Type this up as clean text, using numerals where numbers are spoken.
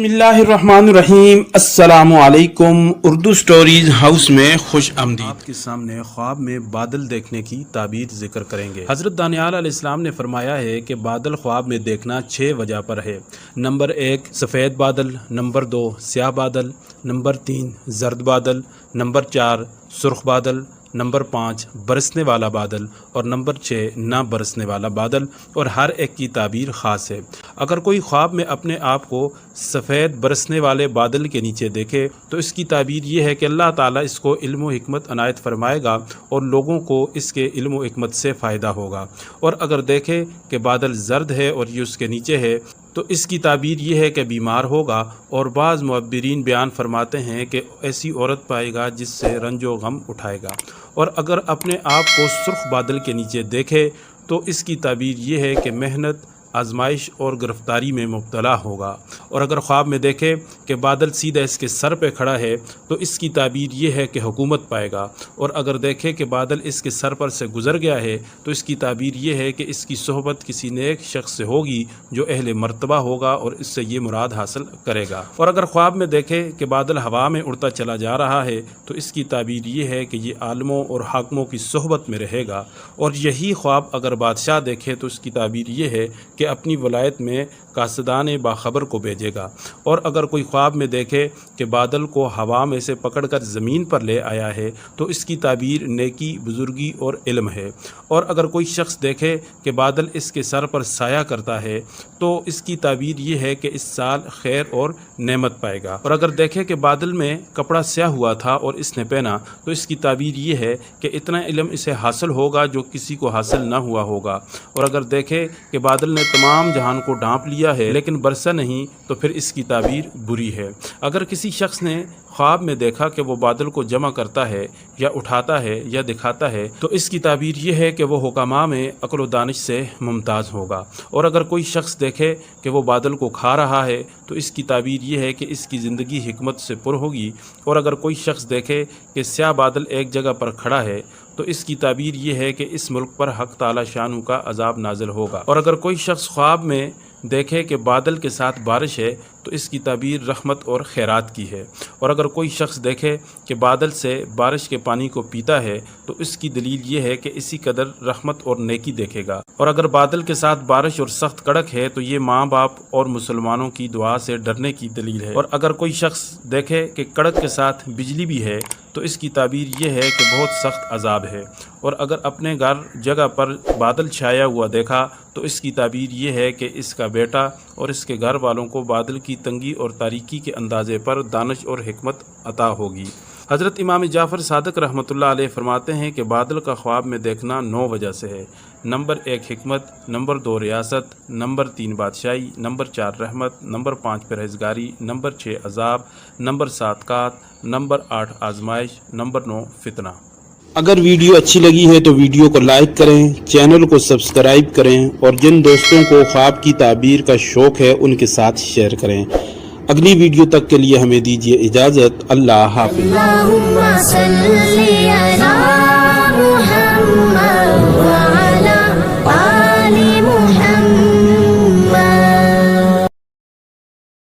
बिस्मिल्लाहिर्रहमानिर्रहीम। अस्सलामु अलैकुम। उर्दू स्टोरीज हाउस में खुश आमदीद। आपके सामने ख्वाब में बादल देखने की ताबीर जिक्र करेंगे। हज़रत दानियाल अलैहिस्सलाम ने फरमाया है कि बादल ख्वाब में देखना 6 वजह पर है। नंबर 1 सफ़ेद बादल, नंबर 2 स्याह बादल, नंबर 3 जर्द बादल, नंबर 4 सुर्ख बादल, नंबर 5 बरसने वाला बादल और नंबर 6 ना बरसने वाला बादल, और हर एक की ताबीर ख़ास है। अगर कोई ख्वाब में अपने आप को सफ़ेद बरसने वाले बादल के नीचे देखे तो इसकी ताबीर ये है कि अल्लाह ताला इसको इल्म व हिकमत अनायत फरमाएगा और लोगों को इसके इल्म व हिकमत से फ़ायदा होगा। और अगर देखे कि बादल जर्द है और ये उसके नीचे है तो इसकी ताबीर ये है कि बीमार होगा। और बाज़ मुअब्बिरीन बयान फरमाते हैं कि ऐसी औरत पाएगा जिससे रंजो गम उठाएगा। और अगर अपने आप को सुर्ख बादल के नीचे देखे तो इसकी ताबीर ये है कि मेहनत, आजमाइश और गिरफ्तारी में मुब्तला होगा। और अगर ख्वाब में देखे कि बादल सीधा इसके सर पे खड़ा है तो इसकी ताबीर ये है कि हुकूमत पाएगा। और अगर देखे कि बादल इसके सर पर से गुज़र गया है तो इसकी ताबीर ये है कि इसकी सोहबत किसी नेक शख्स से होगी जो अहले मर्तबा होगा और इससे ये मुराद हासिल करेगा। और अगर ख्वाब में देखे कि बादल हवा में उड़ता चला जा रहा है तो इसकी ताबीर ये है कि ये आलमों और हाकमों की सोहबत में रहेगा। और यही ख्वाब अगर बादशाह देखे तो इसकी ताबीर ये है कि अपनी वलायत में कासदान बाखबर को भेजेगा। और अगर कोई ख्वाब में देखे कि बादल को हवा में से पकड़कर ज़मीन पर ले आया है तो इसकी ताबीर नेकी, बुजुर्गी और इल्म है। और अगर कोई शख्स देखे कि बादल इसके सर पर साया करता है तो इसकी ताबीर ये है कि इस साल खैर और नेमत पाएगा। और अगर देखे कि बादल में कपड़ा स्याह हुआ था और इसने पहना तो इसकी ताबीर ये है कि इतना इल्म इसे हासिल होगा जो किसी को हासिल न हुआ होगा। और अगर देखे कि बादल ने तमाम जहान को ढांप लिया है लेकिन बरसा नहीं तो फिर इसकी ताबीर बुरी है। अगर किसी शख्स ने ख्वाब में देखा कि वो बादल को जमा करता है या उठाता है या दिखाता है तो इसकी ताबीर ये है कि वो हुकामा में अक्ल व दानिश से मुमताज़ होगा। और अगर कोई शख्स देखे कि वो बादल को खा रहा है तो इसकी ताबीर ये है कि इसकी ज़िंदगी हिकमत से पुर होगी। और अगर कोई शख्स देखे कि स्याह बादल एक जगह पर खड़ा है तो इसकी ताबीर ये है कि इस मुल्क पर हक़ ताला शानू का अजाब नाजिल होगा। और अगर कोई शख्स ख्वाब में देखे कि बादल के साथ बारिश है तो इसकी ताबीर रहमत और खैरात की है। और अगर कोई शख्स देखे कि बादल से बारिश के पानी को पीता है तो इसकी दलील ये है कि इसी कदर रहमत और नेकी देखेगा। और अगर बादल के साथ बारिश और सख्त कड़क है तो ये माँ बाप और मुसलमानों की दुआ से डरने की दलील है। और अगर कोई शख्स देखे कि कड़क के साथ बिजली भी है तो इसकी ताबीर ये है कि बहुत सख्त अजाब है। और अगर अपने घर जगह पर बादल छाया हुआ देखा तो इसकी ताबीर ये है कि इसका बेटा और इसके घर वालों को बादल की तंगी और तारीकी के अंदाज़े पर दानिश और हिकमत अता होगी। हज़रत इमाम जाफ़र सादिक रहमतुल्लाह अलैह फरमाते हैं कि बादल का ख्वाब में देखना 9 वजह से है। नंबर 1 हिकमत, नंबर 2 रियासत, नंबर 3 बादशाही, नंबर 4 रहमत, नंबर 5 परहेज़गारी, नंबर 6 अजाब, नंबर 7 कात, नंबर 8 आजमाइश, नंबर 9 फितना। अगर वीडियो अच्छी लगी है तो वीडियो को लाइक करें, चैनल को सब्सक्राइब करें और जिन दोस्तों को ख्वाब की ताबीर का शौक़ है उनके साथ शेयर करें। अगली वीडियो तक के लिए हमें दीजिए इजाज़त। अल्लाह हाफ़िज़।